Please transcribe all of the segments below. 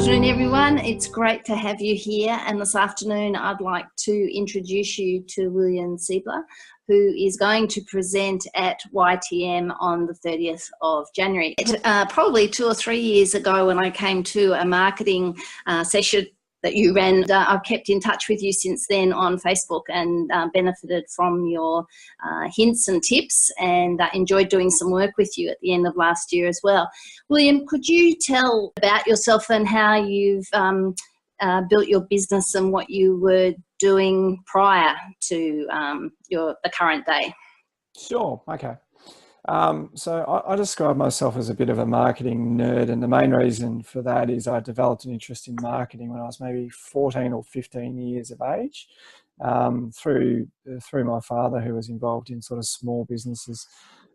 afternoon, everyone. It's great to have you here. And this afternoon, I'd like to introduce you to William Siebler, who is going to present at YTM on the 30th of January. Probably 2 or 3 years ago, when I came to a marketing session that you ran, I've kept in touch with you since then on Facebook and benefited from your hints and tips, and enjoyed doing some work with you at the end of last year as well. William, could you tell about yourself and how you've built your business and what you were doing prior to the current day? Sure, okay. So I describe myself as a bit of a marketing nerd, and the main reason for that is I developed an interest in marketing when I was maybe 14 or 15 years of age, through my father, who was involved in sort of small businesses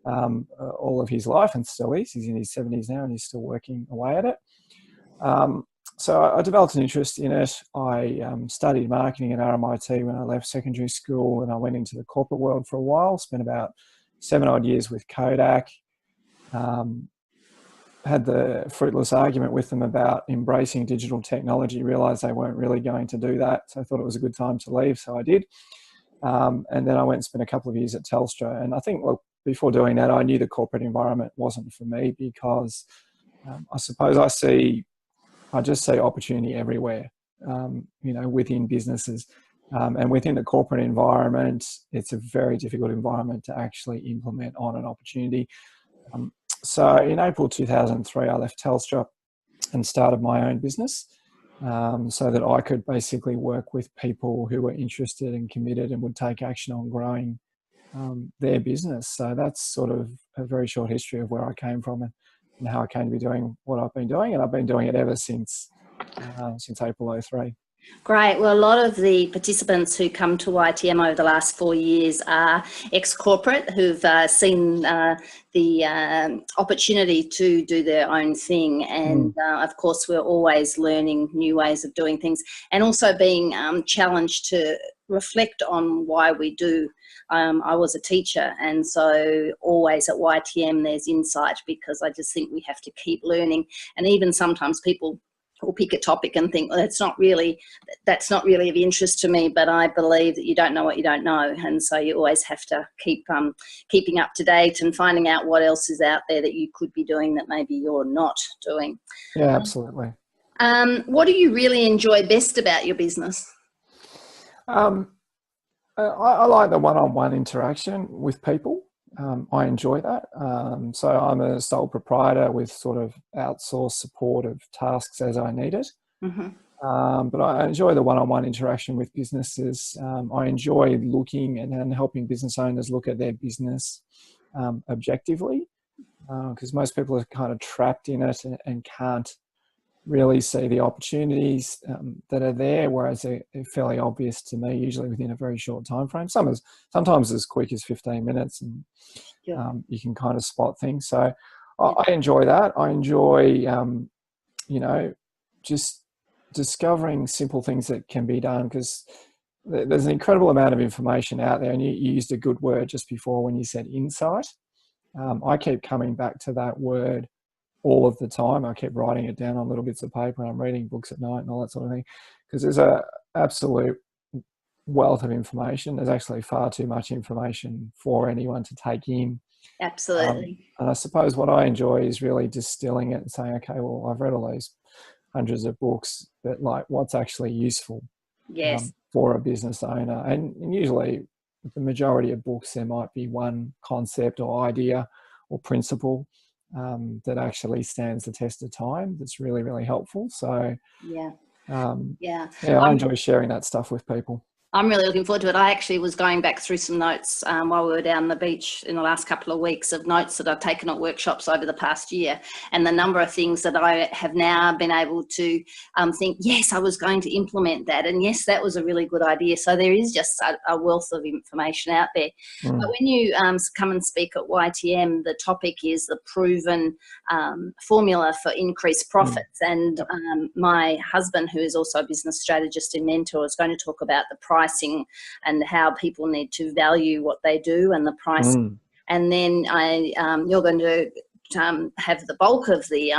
all of his life, and still is. He's in his 70s now and he's still working away at it. So I developed an interest in it. I studied marketing at RMIT when I left secondary school, and I went into the corporate world for a while, spent about 7 odd years with Kodak. Had the fruitless argument with them about embracing digital technology, realised they weren't really going to do that, so I thought it was a good time to leave, so I did. And then I went and spent a couple of years at Telstra, and I think, look, before doing that, I knew the corporate environment wasn't for me, because I suppose I just see opportunity everywhere, within businesses. And within the corporate environment, it's a very difficult environment to actually implement on an opportunity. So in April 2003, I left Telstra and started my own business, so that I could basically work with people who were interested and committed and would take action on growing their business. So that's sort of a very short history of where I came from and how I came to be doing what I've been doing. And I've been doing it ever since April 03. Great. Well, a lot of the participants who come to YTM over the last 4 years are ex-corporate who've seen the opportunity to do their own thing. And of course, we're always learning new ways of doing things, and also being challenged to reflect on why we do. I was a teacher, and so always at YTM there's insight, because I just think we have to keep learning. And even sometimes people will pick a topic and think, well, that's not really of interest to me, but I believe that you don't know what you don't know. And so you always have to keep keeping up to date and finding out what else is out there that you could be doing that maybe you're not doing. Yeah, absolutely. What do you really enjoy best about your business? I like the one-on-one interaction with people. I enjoy that. So I'm a sole proprietor with sort of outsourced support of tasks as I need it. But I enjoy the one-on-one interaction with businesses. I enjoy looking and helping business owners look at their business objectively, because most people are kind of trapped in it and can't really see the opportunities that are there, whereas they're fairly obvious to me, usually within a very short time frame. Sometimes as quick as 15 minutes, and you can kind of spot things. So I enjoy that. I enjoy, just discovering simple things that can be done, because there's an incredible amount of information out there, and you used a good word just before when you said insight. I keep coming back to that word all of the time. I keep writing it down on little bits of paper, and I'm reading books at night and all that sort of thing, because there's a absolute wealth of information. There's actually far too much information for anyone to take in. Absolutely. And I suppose what I enjoy is really distilling it and saying, okay, well, I've read all these hundreds of books, but like, what's actually useful for a business owner? And usually with the majority of books, there might be one concept or idea or principle that actually stands the test of time, that's really, really helpful. So I enjoy sharing that stuff with people. I'm really looking forward to it. I actually was going back through some notes while we were down the beach in the last couple of weeks, of notes that I've taken at workshops over the past year, and the number of things that I have now been able to think, yes, I was going to implement that, and yes, that was a really good idea. So there is just a wealth of information out there. But when you come and speak at YTM, the topic is the proven formula for increased profits. And my husband, who is also a business strategist and mentor, is going to talk about the pricing and how people need to value what they do and the price. And then you're going to have the bulk of the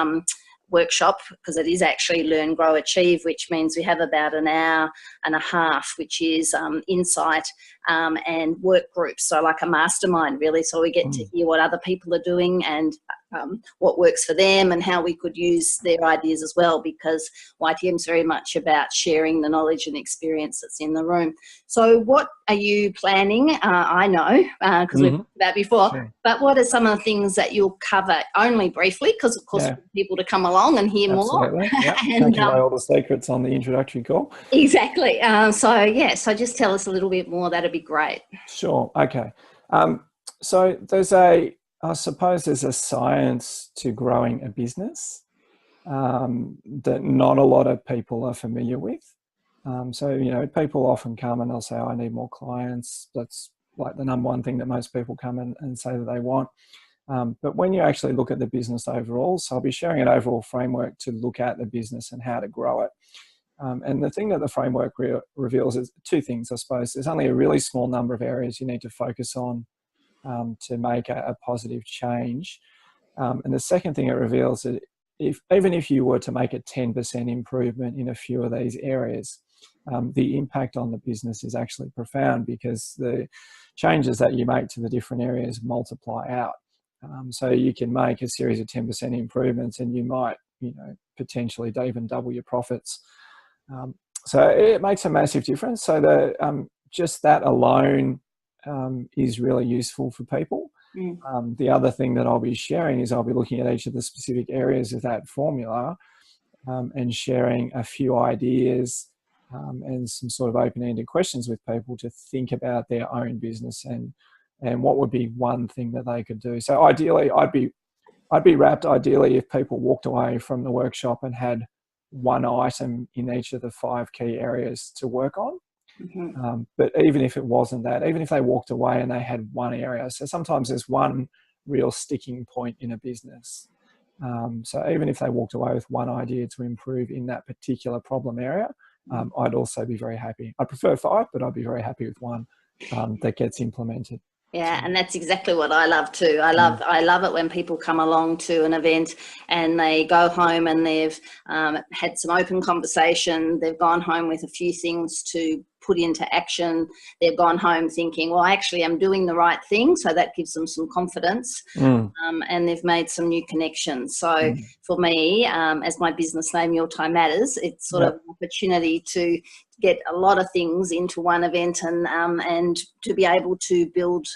workshop, because it is actually Learn, Grow, Achieve, which means we have about an hour and a half, which is insight and work groups, so like a mastermind really. So we get to hear what other people are doing and what works for them and how we could use their ideas as well, because YTM is very much about sharing the knowledge and experience that's in the room. So what are you planning? I know, because we've talked about before, but what are some of the things that you'll cover, only briefly, because of course we want people to come along and hear more. Yeah. And take away all the secrets on the introductory call. Exactly. So just tell us a little bit more. That'd be great. Sure. Okay. So I suppose there's a science to growing a business that not a lot of people are familiar with. So, you know, people often come and they'll say, oh, I need more clients. That's like the number one thing that most people come and say that they want. But when you actually look at the business overall, so I'll be sharing an overall framework to look at the business and how to grow it. And the thing that the framework reveals is two things, I suppose. There's only a really small number of areas you need to focus on to make a positive change. And the second thing it reveals is even if you were to make a 10% improvement in a few of these areas, the impact on the business is actually profound, because the changes that you make to the different areas multiply out. So you can make a series of 10% improvements and you might, you know, potentially even double your profits. So it makes a massive difference. So just that alone is really useful for people. The other thing that I'll be sharing is I'll be looking at each of the specific areas of that formula and sharing a few ideas and some sort of open-ended questions with people to think about their own business and what would be one thing that they could do. So ideally, I'd be rapt ideally if people walked away from the workshop and had one item in each of the 5 key areas to work on. But even if it wasn't that, even if they walked away and they had one area, so sometimes there's one real sticking point in a business. So even if they walked away with one idea to improve in that particular problem area, I'd also be very happy. I prefer 5, but I'd be very happy with one that gets implemented. Yeah, and that's exactly what I love too. I love it when people come along to an event and they go home and they've had some open conversation. They've gone home with a few things to put into action. They've gone home thinking, well, actually I'm doing the right thing. So that gives them some confidence and they've made some new connections. So for me, as my business name, Your Time Matters, it's sort of an opportunity to get a lot of things into one event and to be able to build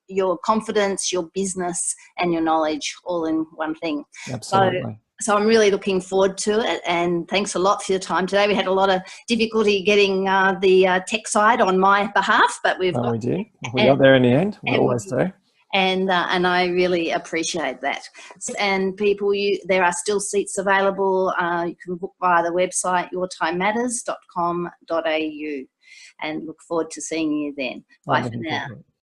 your confidence, your business and your knowledge all in one thing. Absolutely. So I'm really looking forward to it, and thanks a lot for your time today. We had a lot of difficulty getting the tech side on my behalf, but we got there in the end. We always do. And I really appreciate that. And people, there are still seats available. You can book via the website yourtimematters.com.au, and look forward to seeing you then. Bye for now.